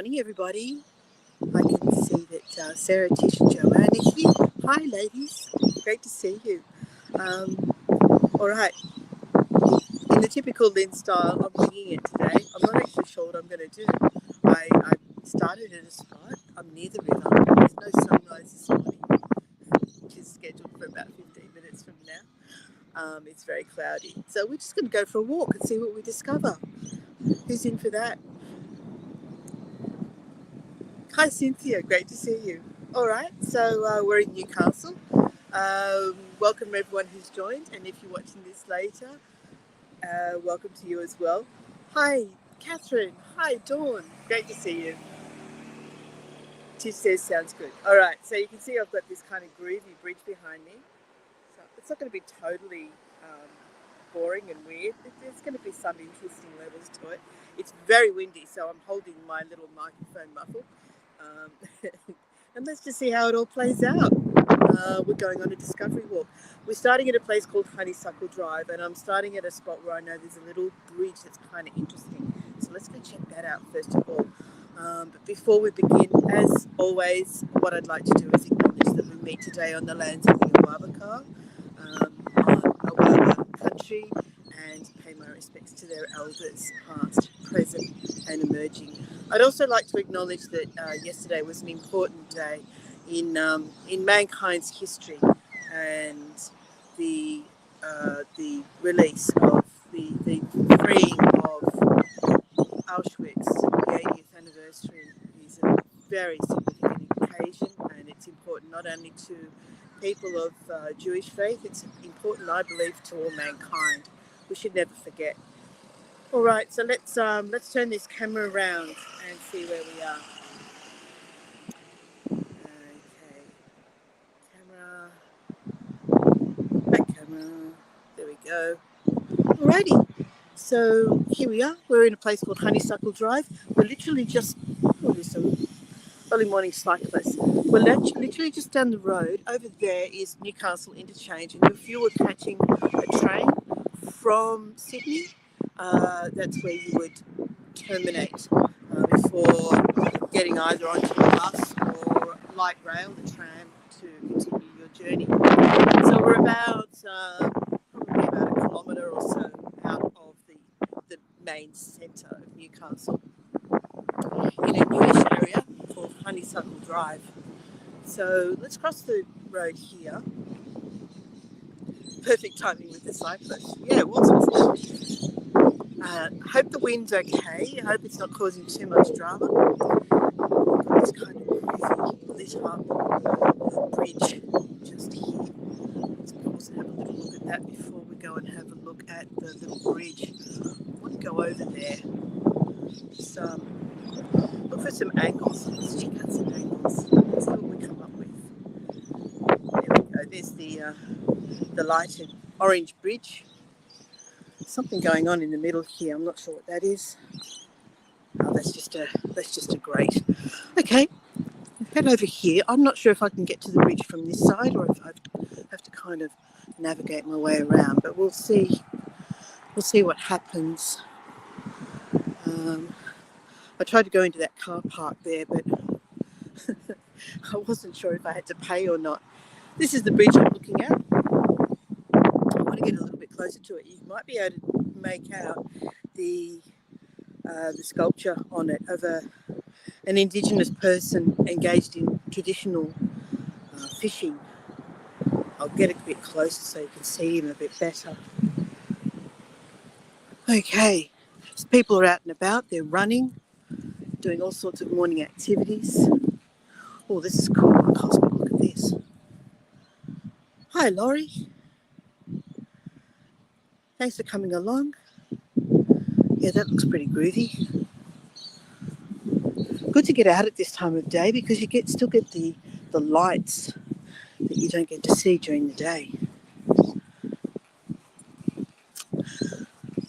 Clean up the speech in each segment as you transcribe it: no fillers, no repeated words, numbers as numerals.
morning, everybody. I can see that Sarah, Tish, and Joanne are here. Hi, ladies. Great to see you. Um, all right. In the typical Lynn style, I'm winging it today. I'm not actually sure what I'm going to do. I started at a spot. I'm near the river. There's no sunrise this morning, which is scheduled for about 15 minutes from now. It's very cloudy. So we're just going to go for a walk and see what we discover. Who's in for that? Hi, Cynthia. Great to see you. All right, so we're in Newcastle. Welcome everyone who's joined, and if you're watching this later, welcome to you as well. Hi, Catherine. Hi, Dawn. Great to see you. Tish says sounds good. All right, so you can see I've got this kind of groovy bridge behind me. So it's not going to be totally boring and weird. There's going to be some interesting levels to it. It's very windy, so I'm holding my little microphone muffle. And let's just see how it all plays out. We're going on a discovery walk. We're starting at a place called Honeysuckle Drive, and I'm starting at a spot where I know there's a little bridge that's kind of interesting. So let's go check that out first of all. But before we begin, as always, what I'd like to do is acknowledge that we meet today on the lands of the Awabakar, on Awaba country, and pay my respects to their elders, past, present, and emerging. I'd also like to acknowledge that yesterday was an important day in mankind's history, and the release of the freeing of Auschwitz. The 80th anniversary is a very significant occasion, and it's important not only to people of Jewish faith, it's important, I believe, to all mankind. We should never forget. All right, so let's turn this camera around and see where we are. Okay, camera, back camera. There we go. Alrighty. So here we are. We're in a place called Honeysuckle Drive. We're literally just early morning cyclists. We're literally just down the road. Over there is Newcastle Interchange, and if you were catching a train from Sydney, that's where you would terminate before getting either onto a bus or light rail, the tram, to continue your journey. So we're about probably about a kilometre or so out of the main centre of Newcastle, in a newish area called Honeysuckle Drive. So let's cross the road here. Perfect timing with the cyclist. Yeah, awesome. Hope the wind's okay. I hope it's not causing too much drama. This kind of groovy, lit up bridge just here. Let's pause and have a little look at that before we go and have a look at the little bridge. I want to go over there. Just look for some angles. Let's check out some angles. Let's see what we come up with. There we go. There's the lighted orange bridge. Something going on in the middle here. I'm not sure what that is. Oh, that's just a grate. Okay, head over here. I'm not sure if I can get to the bridge from this side or if I have to kind of navigate my way around. But we'll see. We'll see what happens. I tried to go into that car park there, but I wasn't sure if I had to pay or not. This is the bridge I'm looking at. I want to get a little bit closer to it. You might be able to make out the sculpture on it of an Indigenous person engaged in traditional fishing. I'll get a bit closer so you can see him a bit better. Okay, so people are out and about. They're running, doing all sorts of morning activities. Oh, this is cool. Look at this. Hi, Laurie. Thanks for coming along. Yeah, that looks pretty groovy. Good to get out at this time of day because you still get the lights that you don't get to see during the day.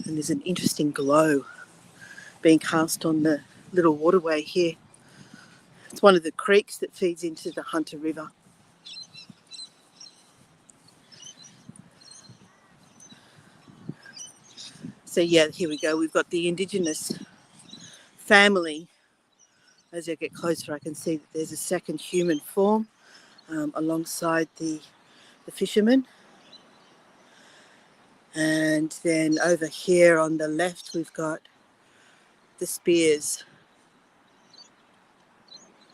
And there's an interesting glow being cast on the little waterway here. It's one of the creeks that feeds into the Hunter River. So yeah, here we go. We've got the Indigenous family As I get closer, I can see that there's a second human form alongside the fisherman. And then over here on the left, we've got the spears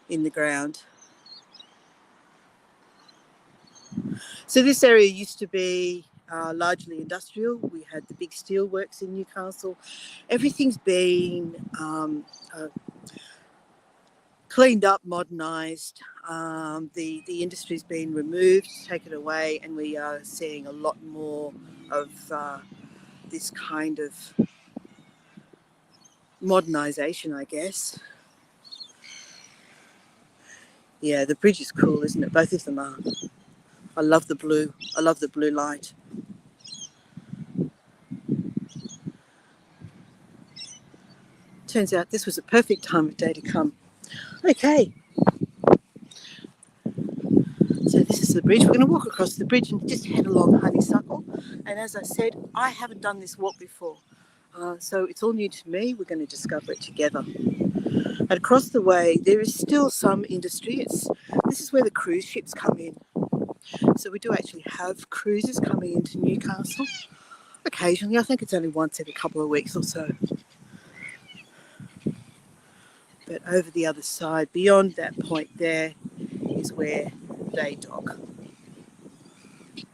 in the ground. So this area used to be largely industrial. We had the big steel works in Newcastle. Everything's been cleaned up, modernised. The industry's been removed, taken away, and we are seeing a lot more of this kind of modernisation, I guess. Yeah, the bridge is cool, isn't it? Both of them are. I love the blue. I love the blue light. Turns out this was a perfect time of day to come. Okay. So this is the bridge. We're going to walk across the bridge and just head along Honeysuckle. And as I said, I haven't done this walk before. So it's all new to me. We're going to discover it together. And across the way, there is still some industry. This is where the cruise ships come in. So we do actually have cruises coming into Newcastle occasionally. I think it's only once every couple of weeks or so. But over the other side, beyond that point there, is where they dock.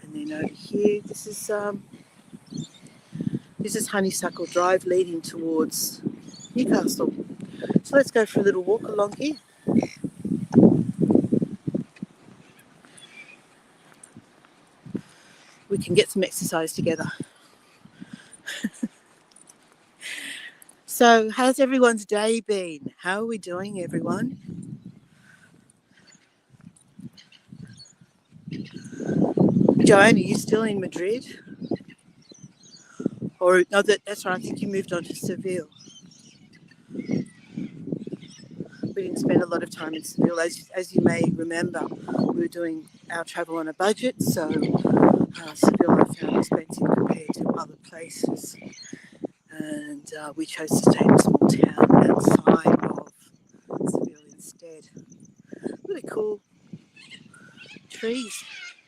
And then over here, this is Honeysuckle Drive leading towards Newcastle. So let's go for a little walk along here. We can get some exercise together. So how's everyone's day been? How are we doing, everyone? Joanne, are you still in Madrid? Or no, that's right, I think you moved on to Seville. We didn't spend a lot of time in Seville. As you may remember, we were doing our travel on a budget, so Seville I found expensive compared to other places. And we chose to stay in a small town outside of Seville instead. Really cool trees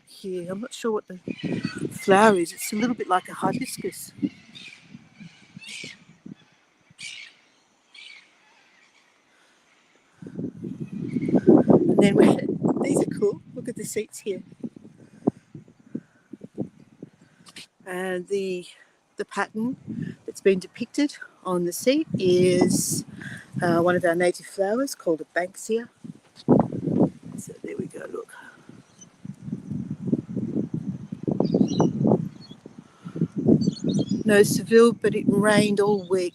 here. I'm not sure what the flower is. It's a little bit like a hibiscus. And then these are cool. Look at the seats here. And the pattern that's been depicted on the seat is one of our native flowers called a Banksia. So there we go, look. No Seville, but it rained all week.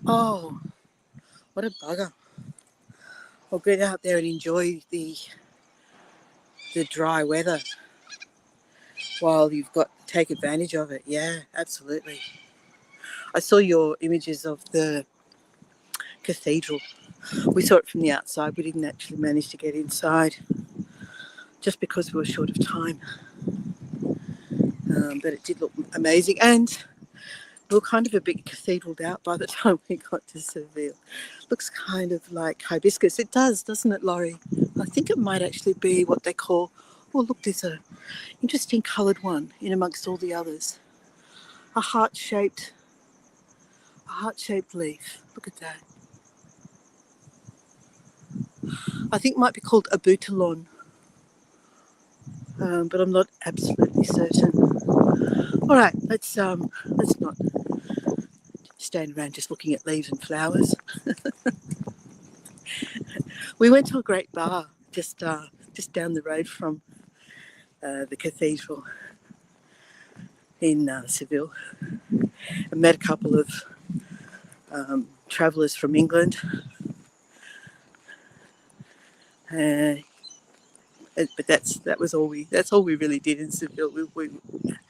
Oh, what a bugger. I'll get out there and enjoy the dry weather while you've got to take advantage of it. Yeah, absolutely. I saw your images of the cathedral. We saw it from the outside. We didn't actually manage to get inside just because we were short of time. But it did look amazing, and we were kind of a bit cathedraled out by the time we got to Seville. Looks kind of like hibiscus. It does, doesn't it, Laurie? I think it might actually be what they call, oh look, there's a interesting coloured one in amongst all the others. A heart-shaped leaf. Look at that. I think it might be called a boutilon, but I'm not absolutely certain. All right, let's not stand around just looking at leaves and flowers. We went to a great bar just down the road from the cathedral in Seville, and met a couple of travellers from England. But that's all we really did in Seville. We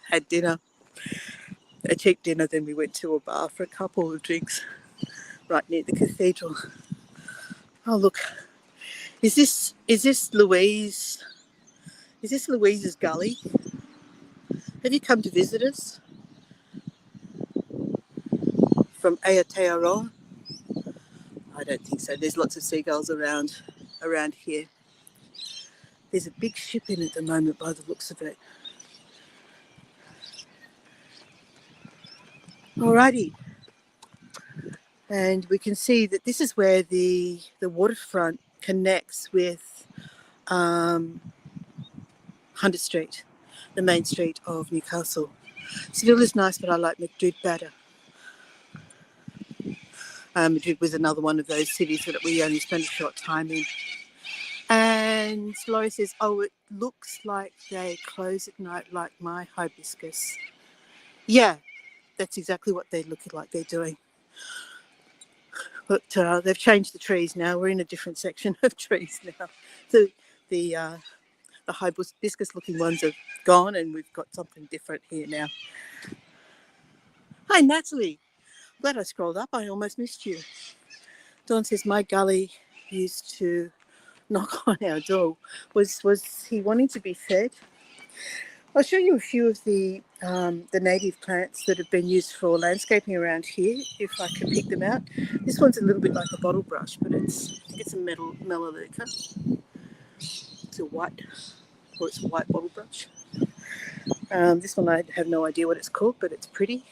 had dinner, a cheap dinner, then we went to a bar for a couple of drinks right near the cathedral. Oh look, is this Louise? Is this Louise's Gully? Have you come to visit us from Aotearoa? I I don't think so. There's lots of seagulls around here. There's a big ship in at the moment by the looks of it. Alrighty. And we can see that this is where the waterfront connects with Hunter Street, the main street of Newcastle. Seville is nice, but I like Madrid better. Madrid was another one of those cities that we only spent a short time in. And Laurie says, oh, it looks like they close at night like my hibiscus. Yeah, that's exactly what they look like they're doing. But they've changed the trees now. We're in a different section of trees now. So the hibiscus-looking ones have gone, and we've got something different here now. Hi, Natalie. Glad I scrolled up. I almost missed you. Dawn says, my gully used to knock on our door. Was he wanting to be fed? I'll show you a few of the native plants that have been used for landscaping around here, if I can pick them out. This one's a little bit like a bottle brush, but I think it's a melaleuca. It's a white bottle brush. This one I have no idea what it's called, but it's pretty.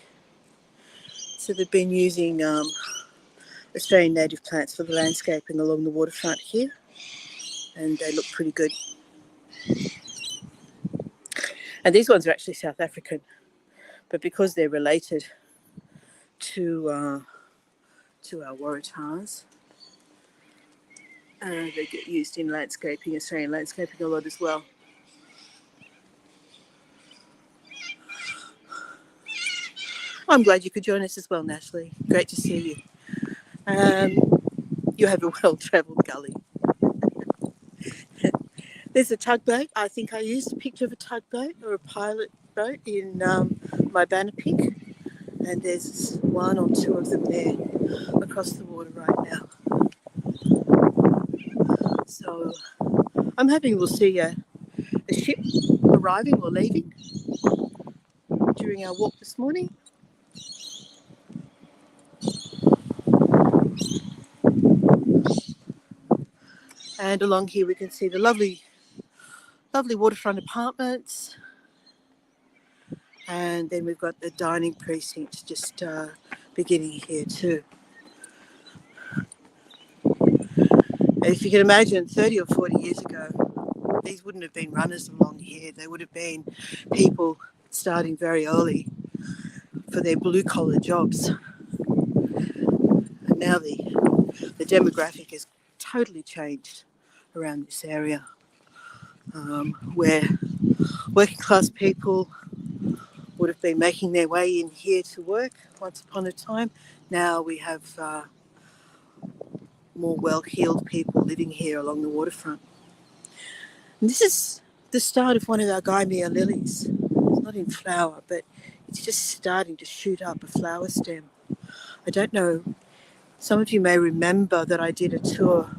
So they've been using Australian native plants for the landscaping along the waterfront here, and they look pretty good. And these ones are actually South African, but because they're related to our waratahs, they get used in landscaping, Australian landscaping a lot as well. I'm glad you could join us as well, Natalie. Great to see you. You have a well-travelled gully. There's a tugboat. I think I used a picture of a tugboat or a pilot boat in my banner pic. And there's one or two of them there across the water right now. So I'm hoping we'll see a ship arriving or leaving during our walk this morning. And along here we can see the lovely waterfront apartments. And then we've got the dining precinct just beginning here too. And if you can imagine, 30 or 40 years ago, these wouldn't have been runners along here. They would have been people starting very early for their blue-collar jobs. And now the demographic has totally changed around this area, where working-class people would have been making their way in here to work once upon a time. Now we have more well-heeled people living here along the waterfront. And this is the start of one of our Gaimea lilies. It's not in flower, but it's just starting to shoot up a flower stem. I don't know, some of you may remember that I did a tour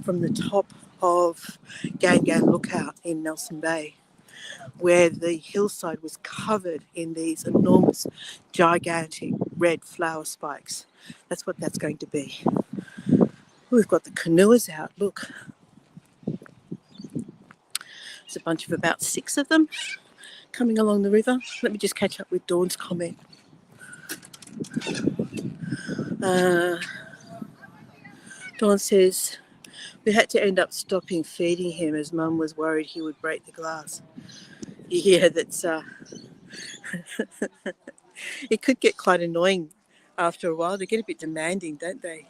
from the top of Gangan Lookout in Nelson Bay, where the hillside was covered in these enormous, gigantic red flower spikes. That's what that's going to be. We've got the canoers out, look. There's a bunch of about 6 of them coming along the river. Let me just catch up with Dawn's comment. Dawn says, we had to end up stopping feeding him as Mum was worried he would break the glass. Yeah, that's it could get quite annoying after a while. They get a bit demanding, don't they?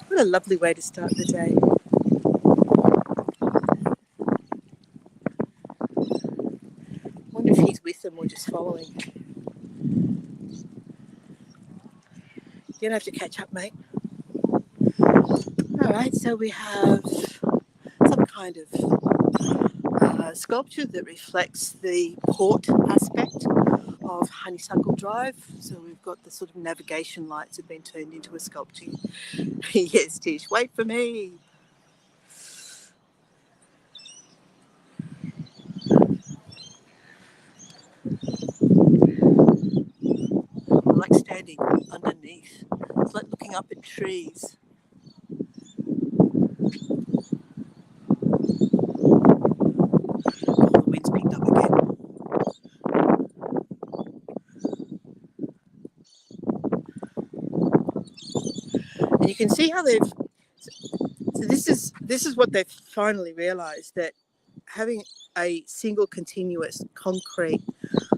What a lovely way to start the day. I wonder if he's with them or just following. You're going to have to catch up, mate. All right, so we have some kind of sculpture that reflects the port aspect of Honeysuckle Drive. So we've got the sort of navigation lights have been turned into a sculpture. Yes, Tish, wait for me. I like standing underneath looking up at trees. Oh, the wind's picked up again. And you can see how they've. So this is what they've finally realised, that having a single continuous concrete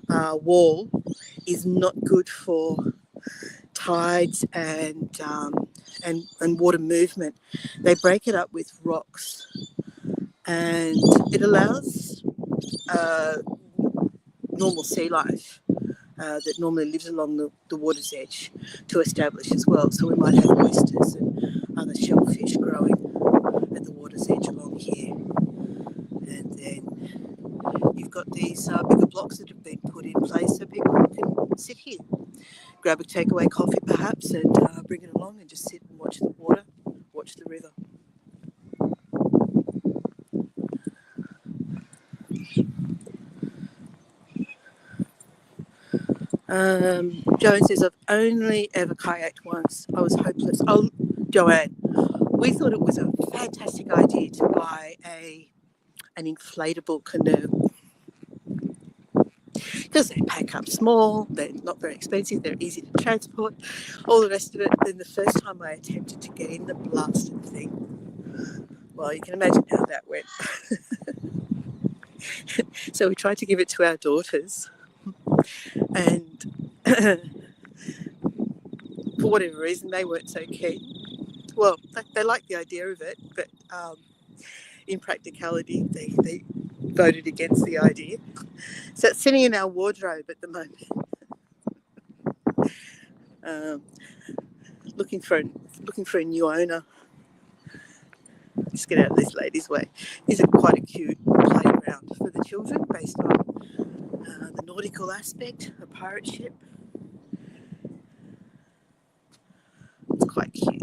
wall is not good for tides and water movement. They break it up with rocks, and it allows normal sea life that normally lives along the water's edge to establish as well. So we might have oysters and other shellfish growing at the water's edge along here. And then you've got these bigger blocks that have been put in place so people can sit here, grab a takeaway coffee perhaps, and bring it along and just sit and watch the water, watch the river. Joanne says, I've only ever kayaked once. I was hopeless. Oh, Joanne, we thought it was a fantastic idea to buy an inflatable canoe, because they pack up small, they're not very expensive, they're easy to transport, all the rest of it. Then the first time I attempted to get in the blasted thing, well, you can imagine how that went. So we tried to give it to our daughters, and for whatever reason they weren't so keen. Well, they liked the idea of it, but in practicality they voted against the idea. So it's sitting in our wardrobe at the moment. Looking for a new owner. Just get out of this lady's way. This is quite a cute playground for the children, based on the nautical aspect, a pirate ship. It's quite cute.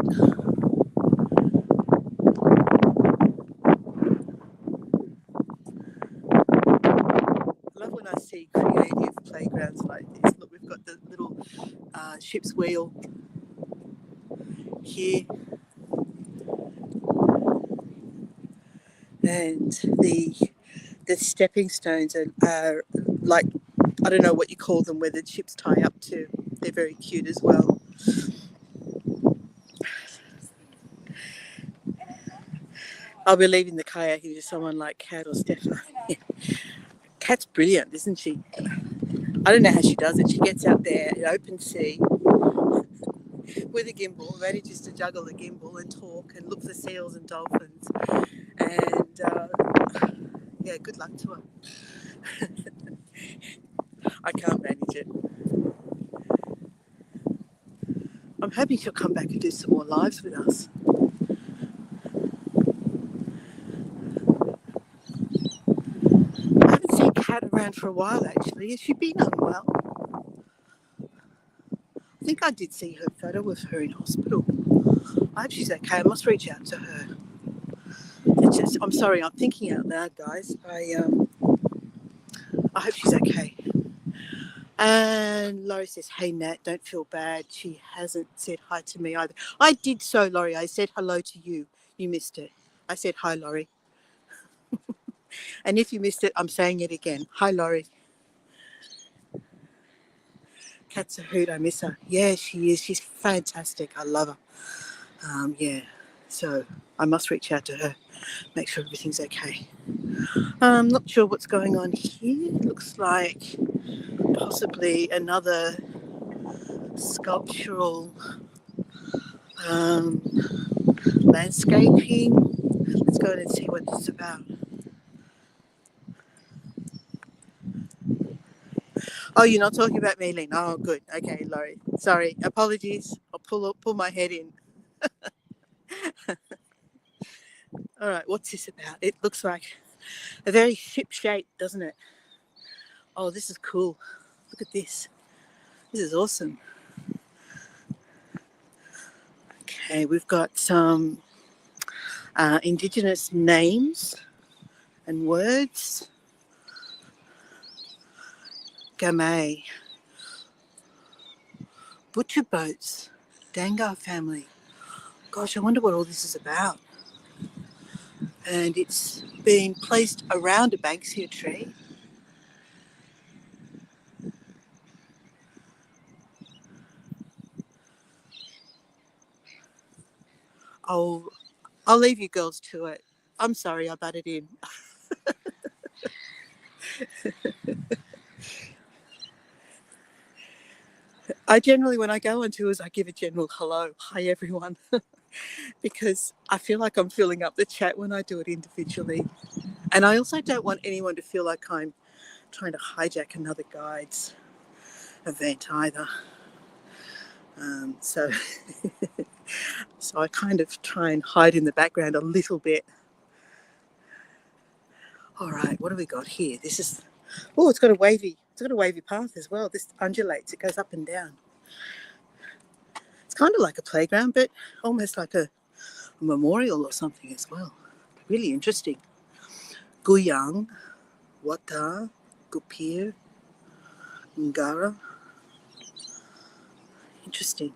I love when I see creative playgrounds like this. Look, we've got the little ship's wheel here, and the stepping stones are like, I don't know what you call them, where the ships tie up to. They're very cute as well. I'll be leaving the kayaking to someone like Kat or Stefan. Kat's brilliant, isn't she? I don't know how she does it. She gets out there in open sea with a gimbal, manages to juggle the gimbal and talk and look for seals and dolphins. And yeah, good luck to her. I can't manage it. I'm hoping she'll come back and do some more lives with us. I haven't seen Kat around for a while, actually. Has she been unwell? I think I did see her photo with her in hospital. I hope she's okay. I must reach out to her. I'm sorry, I'm thinking out loud, guys. I hope she's okay. And Laurie says, hey, Nat, don't feel bad. She hasn't said hi to me either. I did so, Laurie. I said hello to you. You missed it. I said, hi, Laurie. And if you missed it, I'm saying it again. Hi, Laurie. Kat's a hoot. I miss her. Yeah, she is. She's fantastic. I love her. Yeah. So I must reach out to her, make sure everything's okay. I'm not sure what's going on here. It looks like possibly another sculptural landscaping. Let's go and see what this is about. Oh, you're not talking about me, Lynn. Oh, good. Okay, Laurie. Sorry. Apologies. I'll pull my head in. All right, what's this about? It looks like a very ship shape, doesn't it? Oh, this is cool. Look at this. This is awesome. Okay, we've got some Indigenous names and words. Gamay. Butcher boats. Dangar family. Gosh, I wonder what all this is about. And it's been placed around a banksia tree. I'll leave you girls to it. I'm sorry I butted in. I generally, when I go on tours, I give a general hello. Hi, everyone. Because I feel like I'm filling up the chat when I do it individually. And I also don't want anyone to feel like I'm trying to hijack another guide's event either. So I kind of try and hide in the background a little bit. All right, what have we got here? This is, it's got a wavy path as well. This undulates, it goes up and down. It's kind of like a playground, but almost like a memorial or something as well. Really interesting. Guyang, Wata, Gupir, Ngara. Interesting.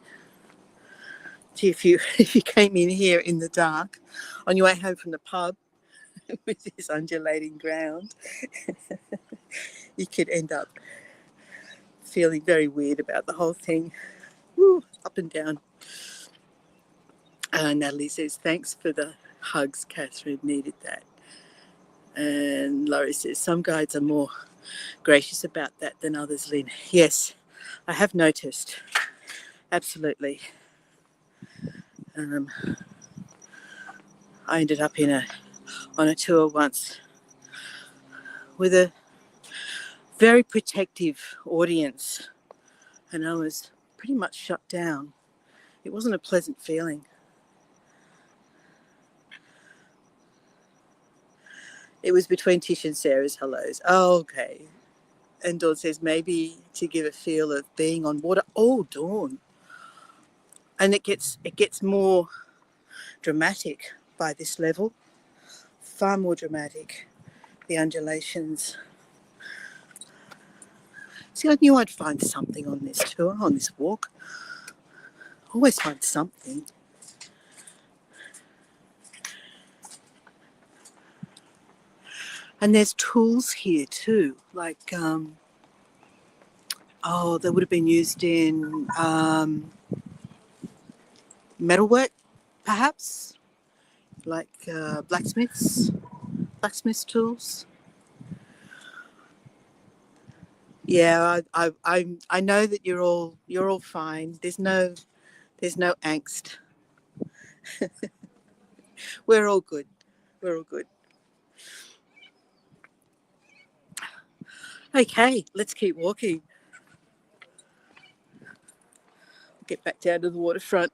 Gee, if you came in here in the dark on your way home from the pub with this undulating ground, you could end up feeling very weird about the whole thing. Woo, up and down. Natalie says, thanks for the hugs, Catherine, needed that. And Laurie says, some guides are more gracious about that than others, Lynn. Yes, I have noticed. Absolutely. I ended up on a tour once with a very protective audience, and I was pretty much shut down. It wasn't a pleasant feeling. It was between Tish and Sarah's hellos. Oh, okay. And Dawn says, maybe to give a feel of being on water. Oh, Dawn. And it gets more dramatic by this level. Far more dramatic. The undulations. See, I knew I'd find something on this tour, on this walk. Always find something. And there's tools here too, like, they would have been used in metalwork, perhaps, like blacksmiths tools. Yeah, I know that you're all fine. There's no angst. We're all good. We're all good. Okay, let's keep walking. Get back down to the waterfront.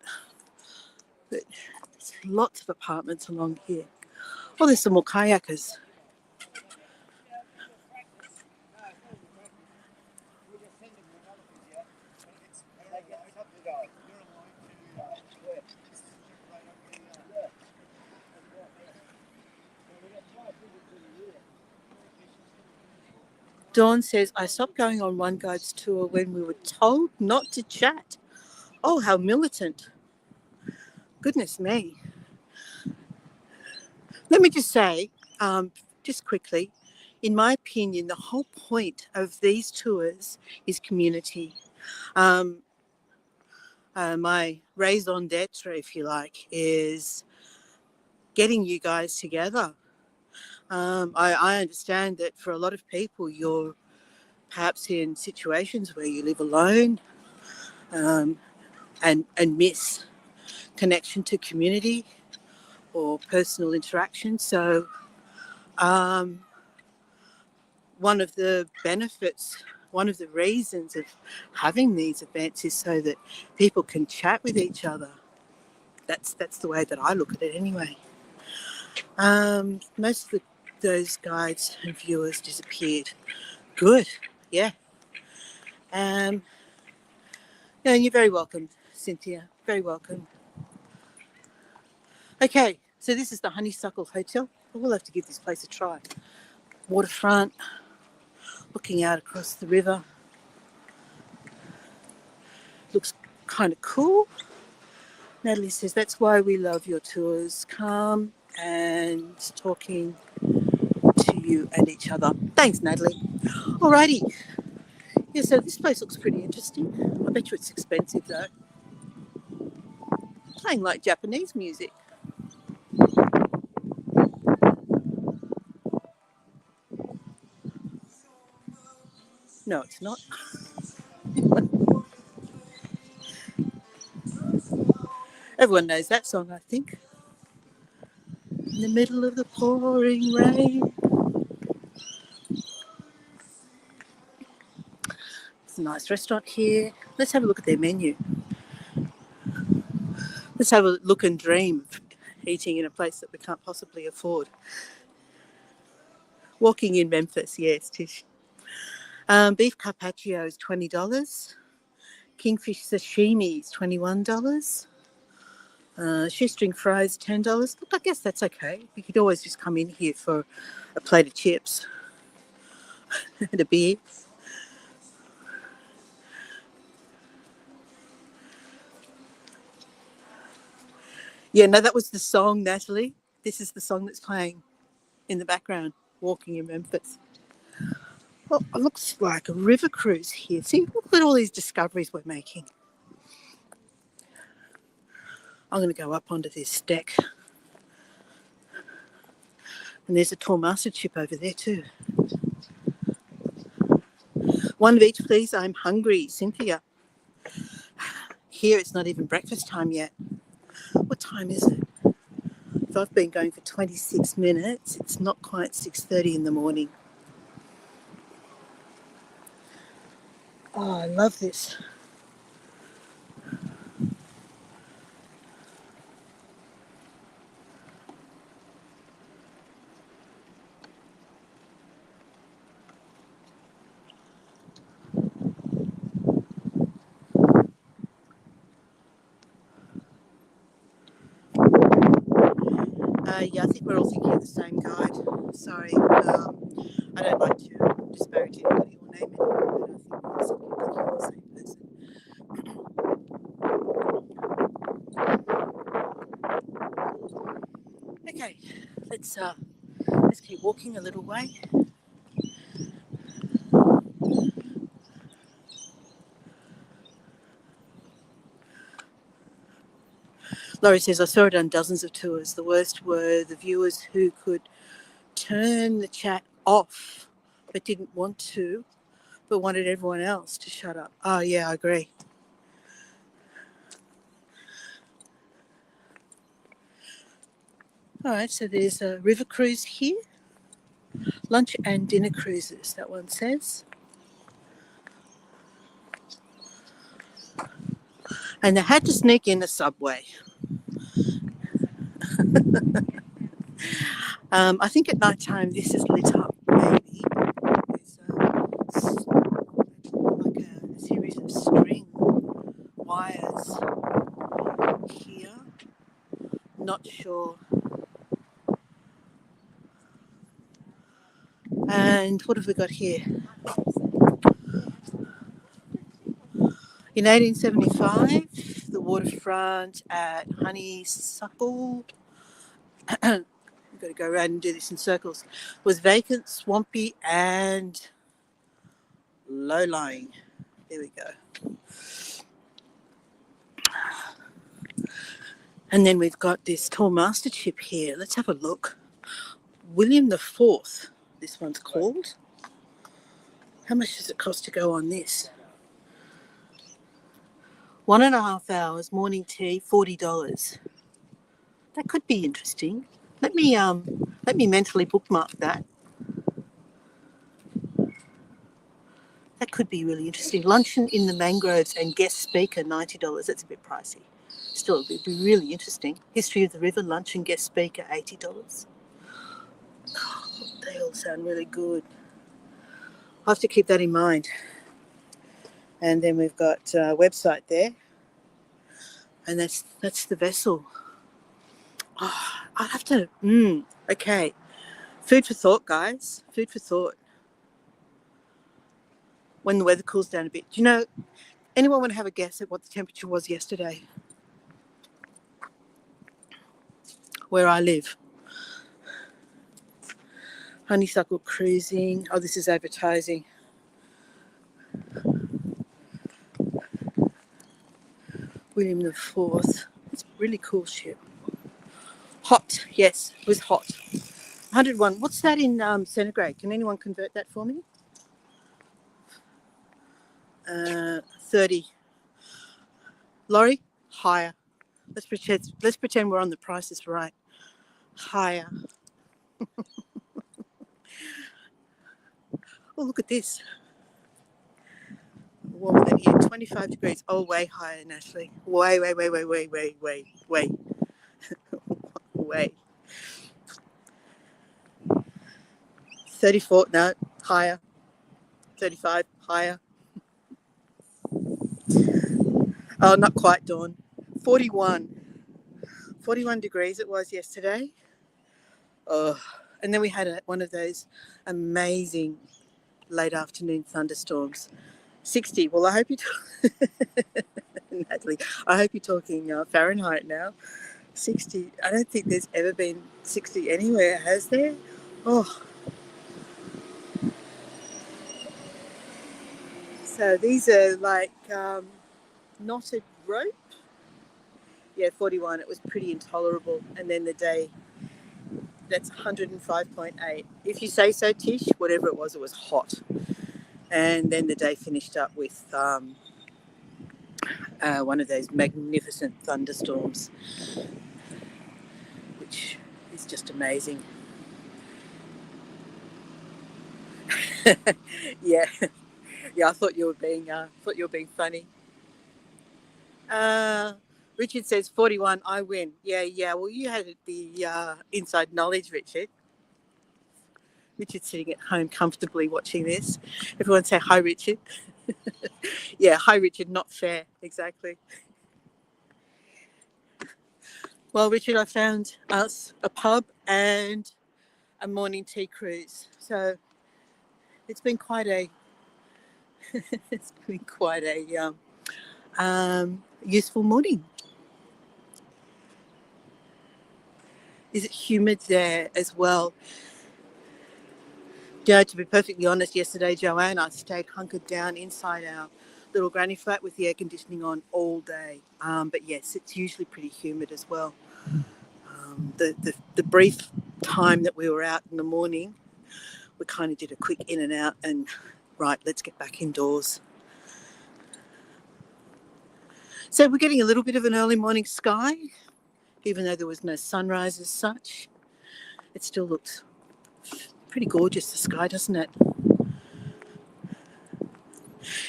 But there's lots of apartments along here. Oh, there's some more kayakers. Dawn says, I stopped going on one guide's tour when we were told not to chat. Oh, how militant. Goodness me. Let me just say, just quickly, in my opinion, the whole point of these tours is community. My raison d'etre, if you like, is getting you guys together. I understand that for a lot of people, you're perhaps in situations where you live alone and miss connection to community or personal interaction. So one of the benefits, one of the reasons of having these events is so that people can chat with each other. That's the way that I look at it anyway. Most of those guides and viewers disappeared. Good, yeah. And you're very welcome, Cynthia. Very welcome. Okay, so this is the Honeysuckle Hotel. We'll have to give this place a try. Waterfront, looking out across the river. Looks kind of cool. Natalie says, that's why we love your tours. Calm and talking to you and each other. Thanks, Natalie. Alrighty. Yeah, so this place looks pretty interesting. I bet you it's expensive though. Playing like Japanese music. No, it's not. Everyone knows that song, I think. In the middle of the pouring rain. It's a nice restaurant here. Let's have a look at their menu. Let's have a look and dream eating in a place that we can't possibly afford. Walking in Memphis, yes, Tish. Beef carpaccio is $20. Kingfish sashimi is $21. Shoestring fries $10. Look, I guess that's okay. You could always just come in here for a plate of chips and a beer. Yeah, no, that was the song, Natalie. This is the song that's playing in the background, Walking in Memphis. Well, it looks like a river cruise here. See, look at all these discoveries we're making. I'm going to go up onto this deck. And there's a tall masters ship over there too. One of each, please. I'm hungry, Cynthia. Here it's not even breakfast time yet. What time is it? If I've been going for 26 minutes, it's not quite 6:30 in the morning. Oh, I love this. Yeah, I think we're all thinking of the same guide. Sorry, I don't like to disparage anybody or name anyone, but I think we're all thinking of the same person. Okay, let's keep walking a little way. Laurie says, I saw it on dozens of tours. The worst were the viewers who could turn the chat off but didn't want to, but wanted everyone else to shut up. Oh, yeah, I agree. All right, so there's a river cruise here. Lunch and dinner cruises, that one says. And they had to sneak in a subway. I think at night time this is lit up, maybe. There's like a series of string wires here. Not sure. And what have we got here? In 1875, the waterfront at Honeysuckle, we've got to go around and do this in circles, was vacant, swampy, and low-lying. There we go. And then we've got this tall master ship here. Let's have a look. William IV, this one's called. How much does it cost to go on this? 1.5 hours, morning tea, $40. That could be interesting. Let me mentally bookmark that. That could be really interesting. Luncheon in the mangroves and guest speaker, $90. That's a bit pricey. Still, it'd be really interesting. History of the river, lunch and guest speaker, $80. Oh, they all sound really good. I'll have to keep that in mind. And then we've got a website there. And that's the vessel. Oh, I'll have to, okay. Food for thought, guys. Food for thought. When the weather cools down a bit. Do you know, anyone want to have a guess at what the temperature was yesterday? where I live. Honeysuckle Cruising. Oh, this is advertising. William the Fourth. It's a really cool ship. Hot, yes, it was hot. 101. What's that in centigrade? Can anyone convert that for me? 30. Laurie, higher. Let's pretend we're on The Price is Right. Higher. Oh, look at this. Warmer than here. 25 degrees. Oh, way higher, Ashley. Way. 34. No, higher. 35. Higher. Oh, not quite, Dawn. 41. 41 degrees it was yesterday. Oh, and then we had one of those amazing late afternoon thunderstorms. 60. Well, I hope you're Natalie, I hope you're talking Fahrenheit now. 60. I don't think there's ever been 60 anywhere, has there? Oh. So these are like knotted rope. Yeah, 41. It was pretty intolerable. And then the day, that's 105.8. If you say so, Tish, whatever it was hot. And then the day finished up with one of those magnificent thunderstorms, which is just amazing. Yeah, I thought you were being funny. Richard says 41. I win. Yeah. Well, you had the inside knowledge, Richard. Richard's sitting at home comfortably watching this. Everyone say hi, Richard. Yeah, hi, Richard. Not fair. Exactly. Well, Richard, I found us a pub and a morning tea cruise. So it's been quite a useful morning. Is it humid there as well? To be perfectly honest, yesterday, Joanne, I stayed hunkered down inside our little granny flat with the air conditioning on all day. But yes, it's usually pretty humid as well. The brief time that we were out in the morning, we kind of did a quick in and out and, right, let's get back indoors. So we're getting a little bit of an early morning sky, even though there was no sunrise as such. It still looks pretty gorgeous, the sky, doesn't it?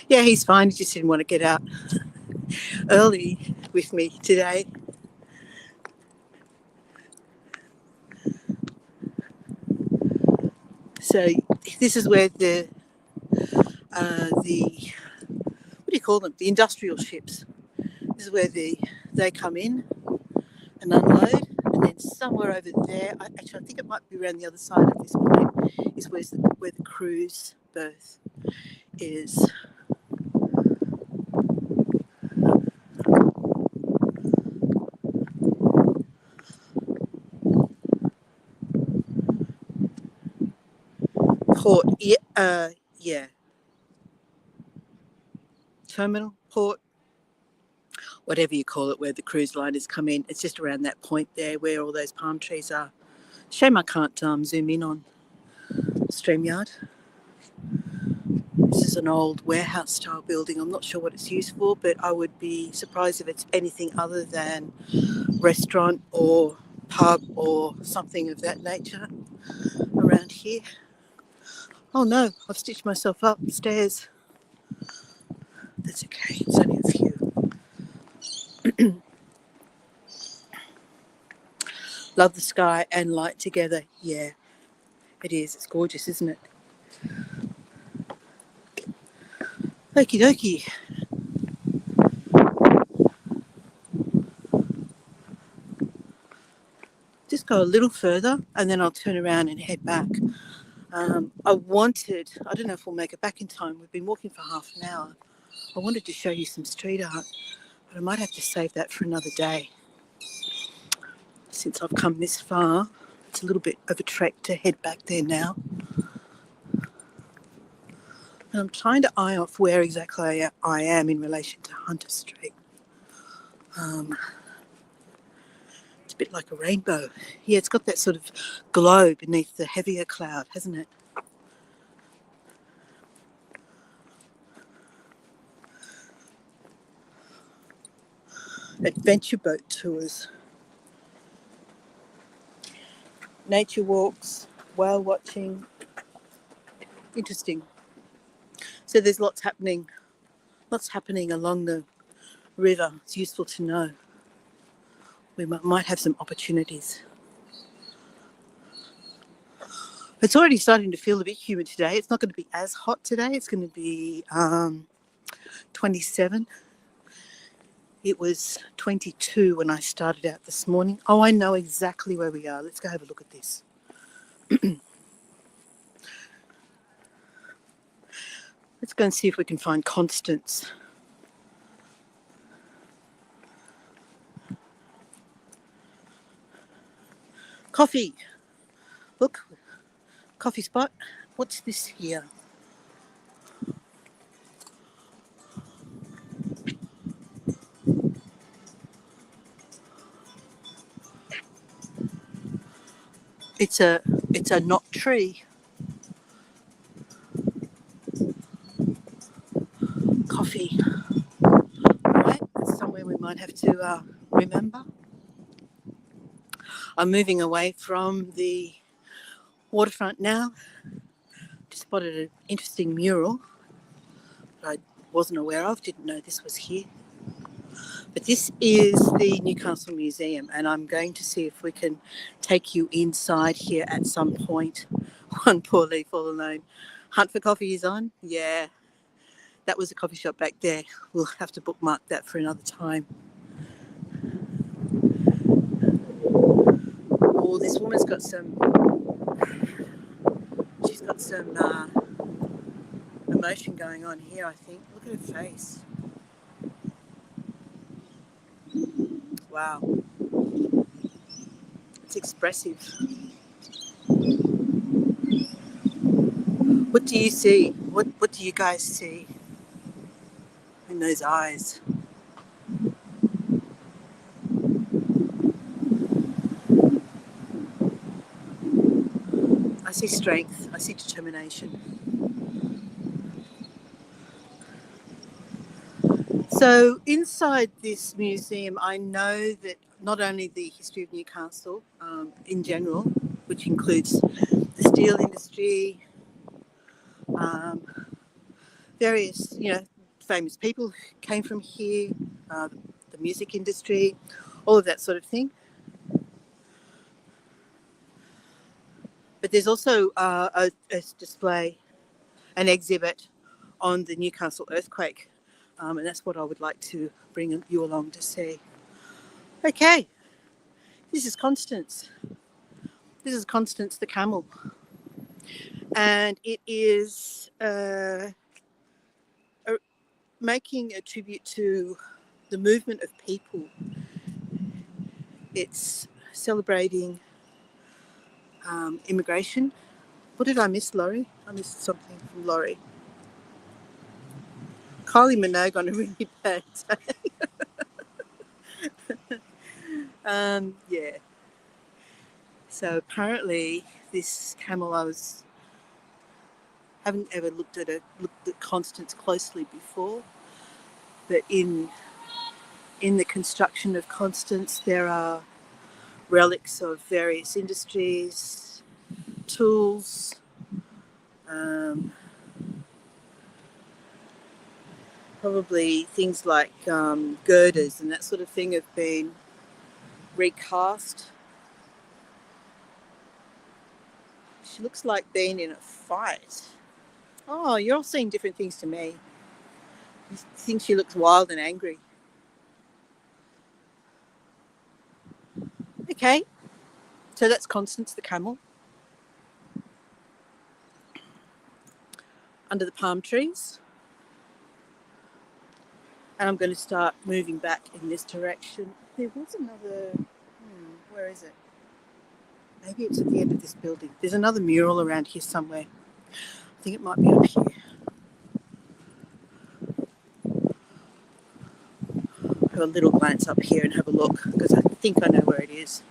Yeah, he's fine. He just didn't want to get out early with me today. So this is where the what do you call them? The industrial ships. This is where they come in and unload, and then somewhere over there, I think it might be around the other side of this point, is where the cruise berth is. Port, yeah. Terminal, port, whatever you call it, where the cruise liners come in. It's just around that point there where all those palm trees are. Shame I can't zoom in on StreamYard. This is an old warehouse style building. I'm not sure what it's used for, but I would be surprised if it's anything other than restaurant or pub or something of that nature around here. Oh no, I've stitched myself up stairs. That's okay, it's only a few. Love the sky and light together. Yeah, it is. It's gorgeous, isn't it? Okie dokie. Just go a little further and then I'll turn around and head back. I don't know if we'll make it back in time. We've been walking for half an hour. I wanted to show you some street art, but I might have to save that for another day. since I've come this far. It's a little bit of a trek to head back there now. And I'm trying to eye off where exactly I am in relation to Hunter Street. It's a bit like a rainbow. Yeah, it's got that sort of glow beneath the heavier cloud, hasn't it? Adventure boat tours, nature walks, whale watching. Interesting. So there's lots happening along the river. It's useful to know. We might have some opportunities. It's already starting to feel a bit humid today. It's not going to be as hot today. It's going to be 27. It was 22 when I started out this morning. Oh, I know exactly where we are. Let's go have a look at this. Let's go and see if we can find Constance. Coffee. Look, coffee spot. What's this here? It's a knot tree. Coffee. Right, that's somewhere we might have to remember. I'm moving away from the waterfront now. Just spotted an interesting mural that I wasn't aware of, didn't know this was here. But this is the Newcastle Museum, and I'm going to see if we can take you inside here at some point. One poor leaf all alone. Hunt for Coffee is on. Yeah, that was a coffee shop back there. We'll have to bookmark that for another time. Oh, this woman's got some... She's got some emotion going on here, I think. Look at her face. Wow. It's expressive. What do you see? What do you guys see in those eyes? I see strength. I see determination. So inside this museum, I know that not only the history of Newcastle in general, which includes the steel industry, various, famous people came from here, the music industry, all of that sort of thing. But there's also a display, an exhibit on the Newcastle earthquake, and that's what I would like to bring you along to see. Okay, this is Constance. This is Constance the camel, and it is making a tribute to the movement of people. It's celebrating immigration. What did I miss, Laurie? I missed something from Laurie. Kylie Minogue on a really bad day. Yeah. So apparently this camel, haven't ever looked at Constance closely before, but in the construction of Constance there are relics of various industries, tools, probably things like girders and that sort of thing have been recast. She looks like being in a fight. Oh, you're all seeing different things to me. You think she looks wild and angry. Okay, so that's Constance the camel. Under the palm trees. And I'm going to start moving back in this direction. There was another... Where is it? Maybe it's at the end of this building. There's another mural around here somewhere. I think it might be up here. Have a little glance up here and have a look, because I think I know where it is.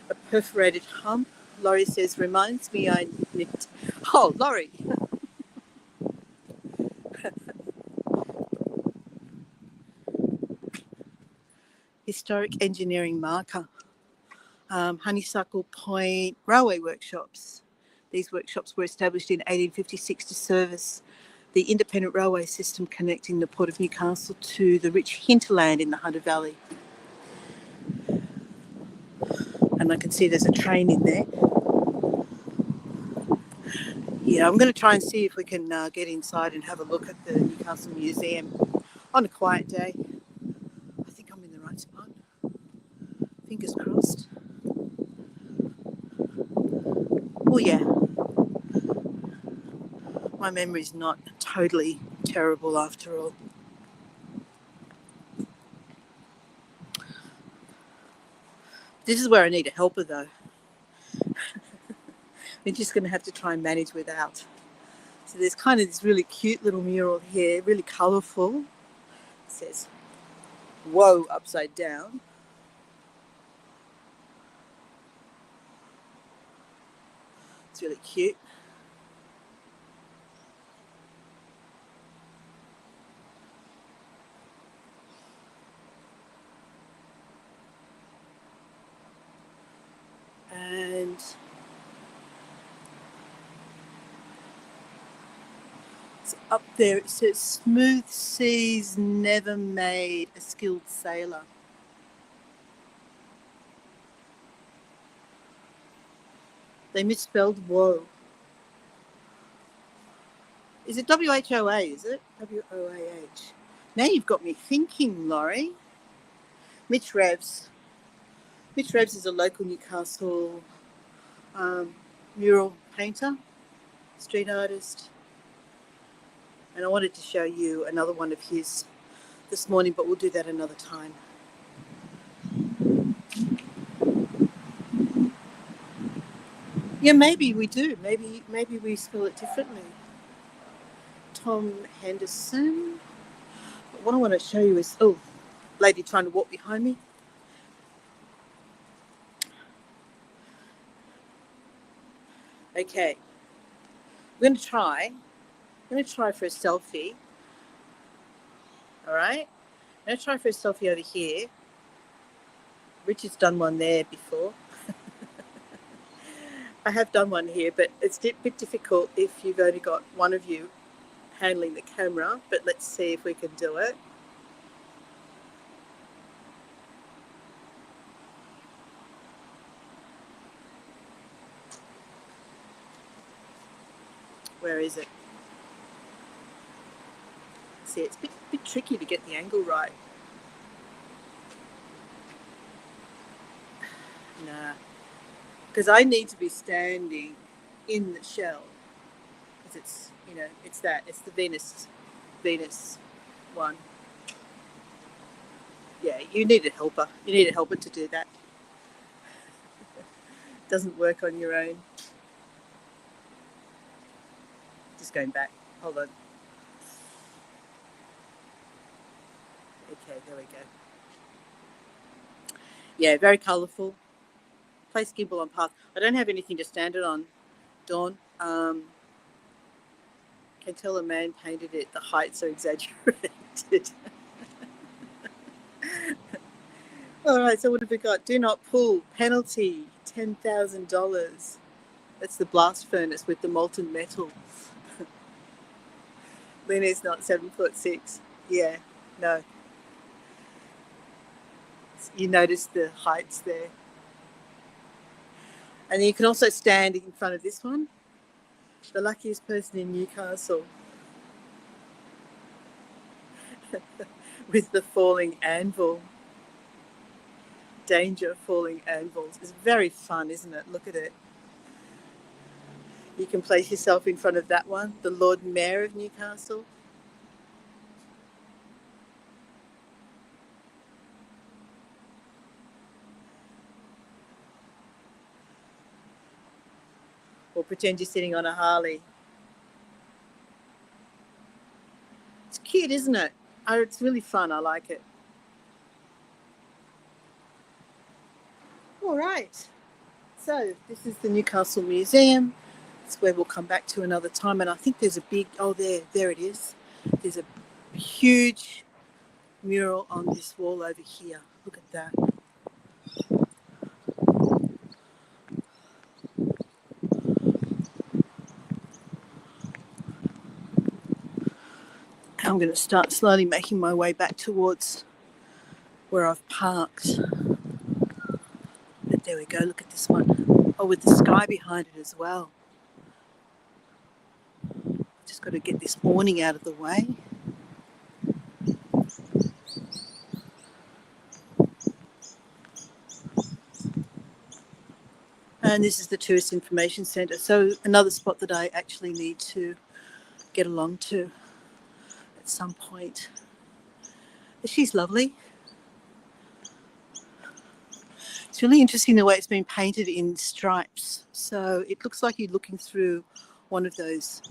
A perforated hump. Laurie says, reminds me I nicked. Oh, Laurie. Historic engineering marker. Honeysuckle Point Railway Workshops. These workshops were established in 1856 to service the independent railway system connecting the Port of Newcastle to the rich hinterland in the Hunter Valley. And I can see there's a train in there. Yeah, I'm going to try and see if we can get inside and have a look at the Newcastle Museum on a quiet day. I think I'm in the right spot. Fingers crossed. Oh yeah. My memory's not totally terrible after all. This is where I need a helper though. We're just going to have to try and manage without. So there's kind of this really cute little mural here, really colourful. It says, "Whoa," upside down. It's really cute. And it's up there, it says, "Smooth seas never made a skilled sailor." They misspelled "whoa." Is it WHOA, is it? WOAH. Now you've got me thinking, Laurie. Mitch Revs. Mitch Revs is a local Newcastle mural painter, street artist. And I wanted to show you another one of his this morning, but we'll do that another time. Yeah, maybe we do. Maybe we spell it differently. Tom Henderson. But what I want to show you is, oh, lady trying to walk behind me. Okay, we're going to try. I'm going to try for a selfie. All right. I'm going to try for a selfie over here. Richard's done one there before. I have done one here, but it's a bit difficult if you've only got one of you handling the camera, but let's see if we can do it. Where is it? See, it's a bit tricky to get the angle right. Nah, because I need to be standing in the shell, because it's, it's the Venus one. Yeah, you need a helper. You need a helper to do that. It doesn't work on your own. Just going back. Hold on. Okay, there we go. Yeah, very colourful. Place gimbal on path. I don't have anything to stand it on, Dawn. Can tell a man painted it. The heights are exaggerated. All right, so what have we got? Do not pull. Penalty, $10,000. That's the blast furnace with the molten metal. Lena's not 7'6". Yeah, no. You notice the heights there. And you can also stand in front of this one. The luckiest person in Newcastle. With the falling anvil. Danger falling anvils. It's very fun, isn't it? Look at it. You can place yourself in front of that one, the Lord Mayor of Newcastle. pretend you're sitting on a Harley. It's cute, isn't it? Oh, it's really fun. I like it. All right. So this is the Newcastle Museum. It's where we'll come back to another time. And I think there's a big, there it is. There's a huge mural on this wall over here. Look at that. I'm going to start slowly making my way back towards where I've parked. But there we go, look at this one. Oh, with the sky behind it as well. Just got to get this awning out of the way. And this is the Tourist Information Centre. So another spot that I actually need to get along to at some point. But she's lovely. It's really interesting the way it's been painted in stripes. So it looks like you're looking through one of those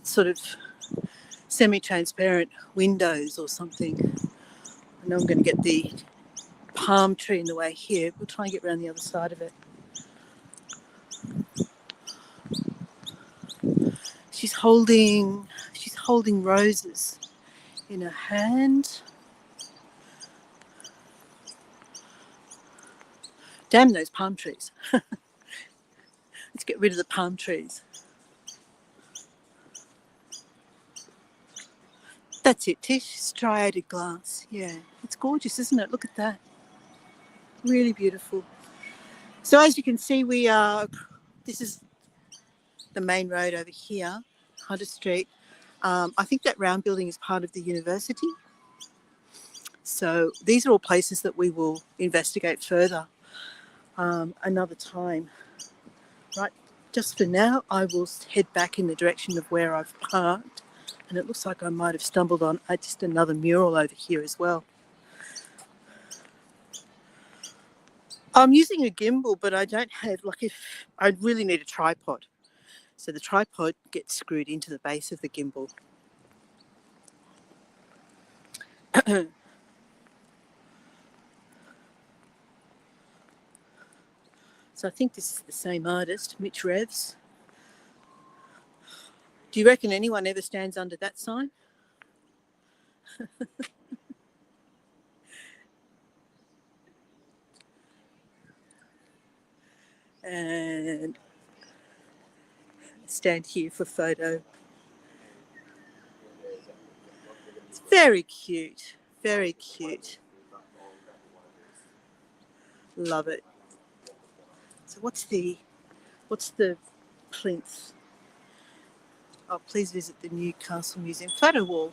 sort of semi-transparent windows or something. I know I'm going to get the palm tree in the way here. We'll try and get around the other side of it. She's holding roses in her hand. Damn those palm trees. Let's get rid of the palm trees. That's it, Tish. Striated glass. Yeah, it's gorgeous, isn't it? Look at that. Really beautiful. So as you can see, this is the main road over here, Hunter Street. I think that round building is part of the university. So these are all places that we will investigate further another time. Right, just for now, I will head back in the direction of where I've parked. And it looks like I might have stumbled on just another mural over here as well. I'm using a gimbal, but I don't have, I really need a tripod. So the tripod gets screwed into the base of the gimbal. So I think this is the same artist, Mitch Revs. Do you reckon anyone ever stands under that sign? And stand here for photo. It's very cute, very cute. Love it. So what's the plinth? Oh, please visit the Newcastle Museum photo wall.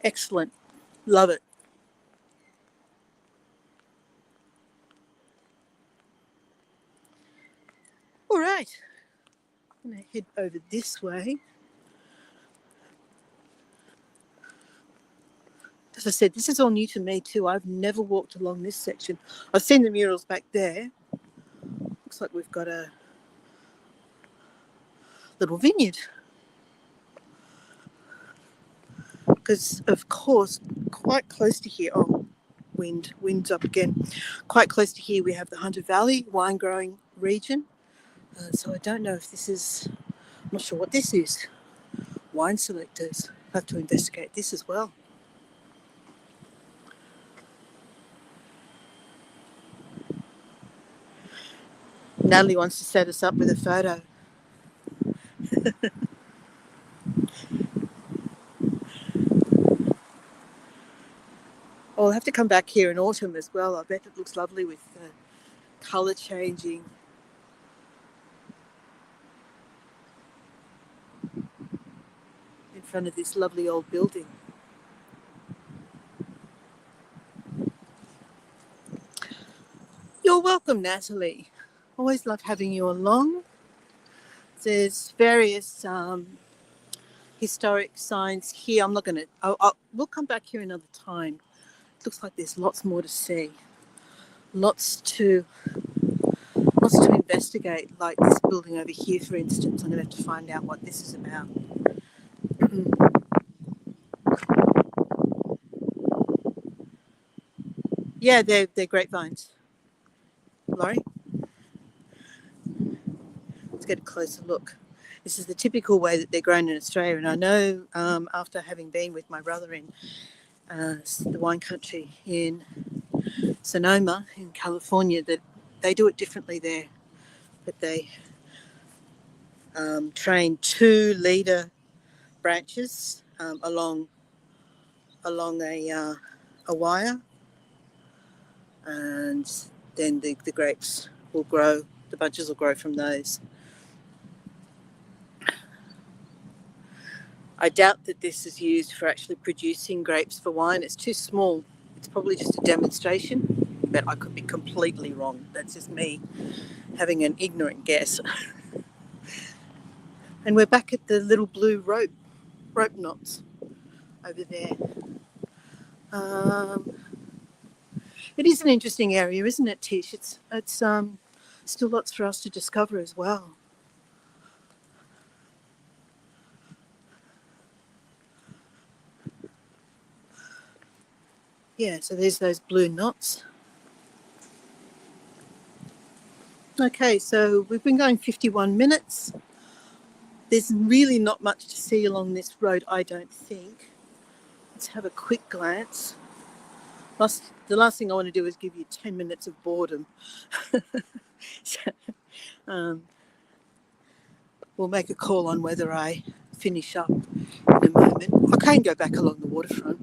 Excellent. Love it. All right. I'm going to head over this way. As I said, this is all new to me too. I've never walked along this section. I've seen the murals back there. Looks like we've got a little vineyard. Because, of course, quite close to here, wind's up again. Quite close to here we have the Hunter Valley wine growing region. So I don't know if this is, I'm not sure what this is. Wine selectors. I'll have to investigate this as well. Natalie wants to set us up with a photo. I'll have to come back here in autumn as well. I bet it looks lovely with the colour changing. In front of this lovely old building. You're welcome, Natalie. Always love having you along. There's various historic signs here. I'm not going to. We'll come back here another time looks like there's lots more to see, lots to investigate, like this building over here, for instance. I'm going to have to find out what this is about. Yeah, they're grapevines. Laurie, let's get a closer look. This is the typical way that they're grown in Australia, and I know after having been with my brother in the wine country in Sonoma in California, that they do it differently there. But they train 2 leader branches along a wire, and then the grapes will grow. The bunches will grow from those. I doubt that this is used for actually producing grapes for wine. It's too small. It's probably just a demonstration, but I could be completely wrong. That's just me having an ignorant guess. And we're back at the little blue rope knots over there. It is an interesting area, isn't it, Tish? It's still lots for us to discover as well. Yeah, so there's those blue knots. Okay, so we've been going 51 minutes. There's really not much to see along this road, I don't think. Let's have a quick glance. The last thing I want to do is give you 10 minutes of boredom. So, we'll make a call on whether I finish up in a moment. I can go back along the waterfront.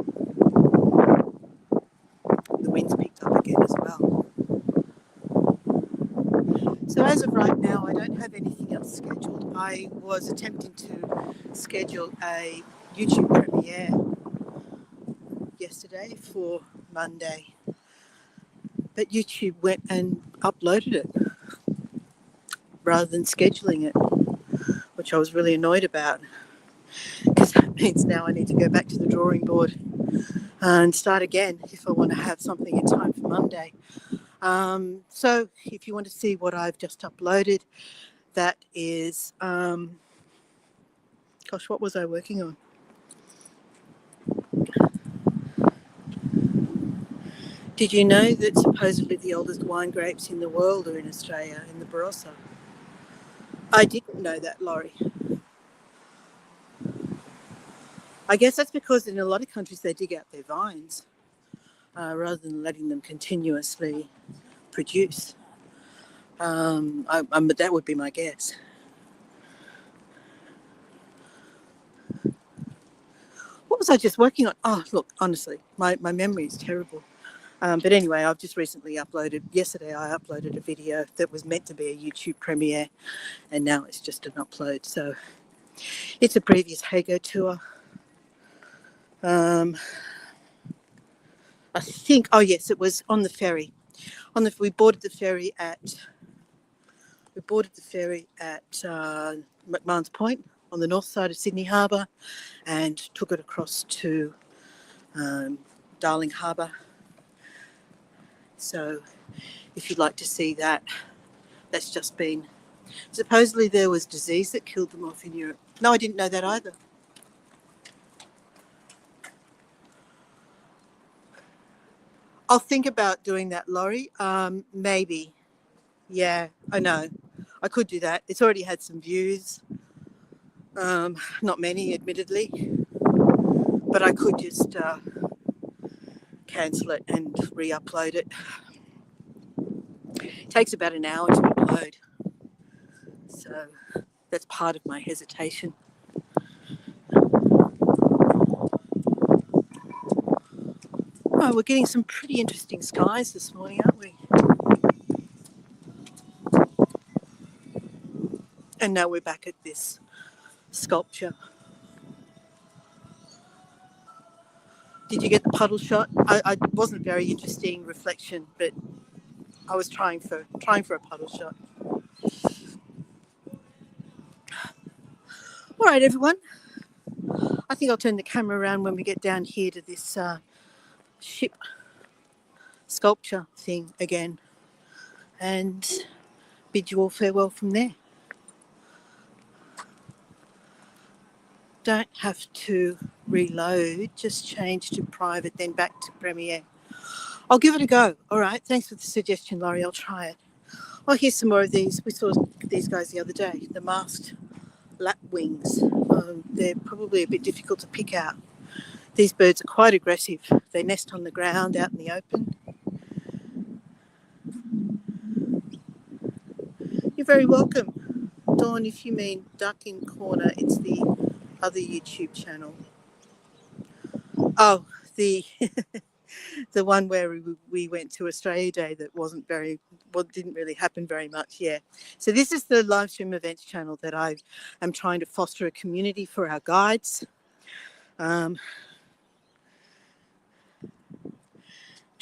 The wind's picked up again as well. So as of right now, I don't have anything else scheduled. I was attempting to schedule a YouTube premiere yesterday for Monday, but YouTube went and uploaded it rather than scheduling it, which I was really annoyed about, because that means now I need to go back to the drawing board and start again if I want to have something in time for Monday. So if you want to see what I've just uploaded, that is, gosh, what was I working on? Did you know that supposedly the oldest wine grapes in the world are in Australia, in the Barossa? I didn't know that, Laurie. I guess that's because in a lot of countries they dig out their vines rather than letting them continuously produce. But that would be my guess. What was I just working on? Oh, look, honestly, my memory is terrible. But anyway, I've just recently yesterday I uploaded a video that was meant to be a YouTube premiere, and now it's just an upload. So it's a previous Hago tour. I think, oh yes, it was on the ferry. We boarded the ferry at McMahon's Point on the north side of Sydney Harbour, and took it across to Darling Harbour. So if you'd like to see that, that's just been, supposedly there was disease that killed them off in Europe. No, I didn't know that either. I'll think about doing that, Laurie. Maybe. Yeah, I know. I could do that. It's already had some views. Not many, admittedly. But I could just cancel it and re-upload it. It takes about an hour to upload. So that's part of my hesitation. Oh, we're getting some pretty interesting skies this morning, aren't we? And now we're back at this sculpture. Did you get the puddle shot? I wasn't very interesting reflection, but I was trying for a puddle shot. All right, everyone. I think I'll turn the camera around when we get down here to this ship sculpture thing again and bid you all farewell from there. Don't have to reload, just change to private, then back to Premiere. I'll give it a go. All right, thanks for the suggestion, Laurie. I'll try it. Oh, here's some more of these. We saw these guys the other day, the masked lapwings. They're probably a bit difficult to pick out. These birds are quite aggressive. They nest on the ground out in the open. You're very welcome. Dawn, if you mean Duck in Corner, it's the other YouTube channel. Oh, the the one where we went to Australia Day that didn't really happen very much. Yeah. So this is the live stream events channel that I am trying to foster a community for our guides. Trying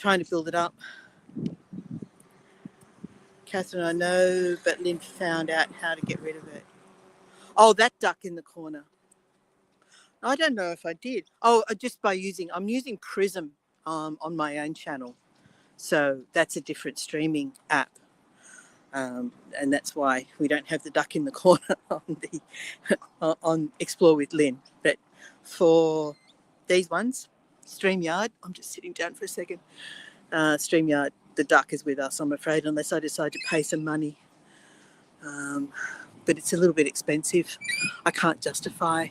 to build it up. Catherine, I know, but Lynn found out how to get rid of it. Oh, that duck in the corner. I don't know if I did. Oh, just by I'm using Prism on my own channel. So that's a different streaming app. And that's why we don't have the duck in the corner on Explore with Lynn. But for these ones, StreamYard, I'm just sitting down for a second. StreamYard, the duck is with us, I'm afraid, unless I decide to pay some money. But it's a little bit expensive. I can't justify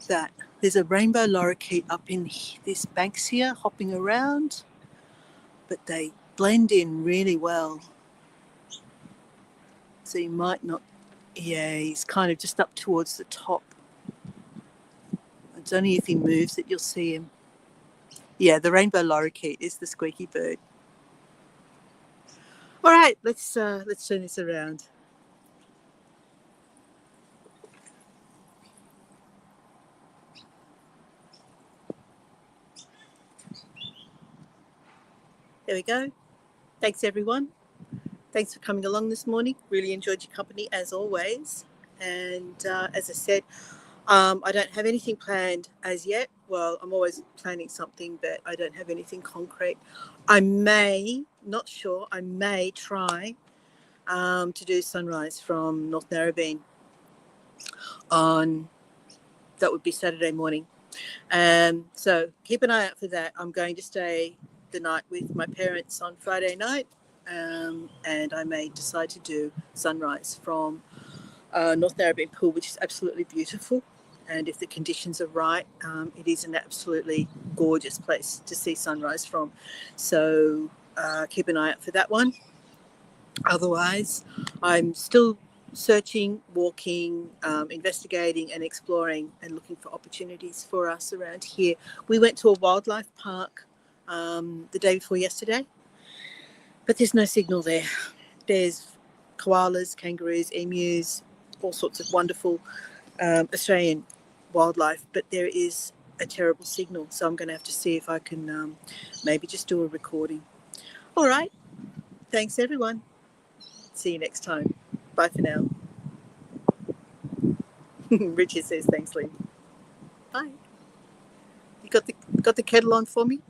that. There's a rainbow lorikeet up in this Banksia hopping around, but they blend in really well. So you might not, yeah, he's kind of just up towards the top. It's only if he moves that you'll see him. Yeah, the rainbow lorikeet is the squeaky bird. All right, let's turn this around. There we go. Thanks, everyone. Thanks for coming along this morning. Really enjoyed your company, as always. And as I said, I don't have anything planned as yet. Well, I'm always planning something, but I don't have anything concrete. I may try to do sunrise from North Narrabeen that would be Saturday morning. So keep an eye out for that. I'm going to stay the night with my parents on Friday night, and I may decide to do sunrise from North Narrabeen Pool, which is absolutely beautiful. And if the conditions are right, it is an absolutely gorgeous place to see sunrise from. So keep an eye out for that one. Otherwise, I'm still searching, walking, investigating and exploring and looking for opportunities for us around here. We went to a wildlife park the day before yesterday, but there's no signal there. There's koalas, kangaroos, emus, all sorts of wonderful Australian wildlife, but there is a terrible signal. So I'm going to have to see if I can maybe just do a recording. All right. Thanks, everyone. See you next time. Bye for now. Richard says thanks, Lee. Bye. You got the kettle on for me?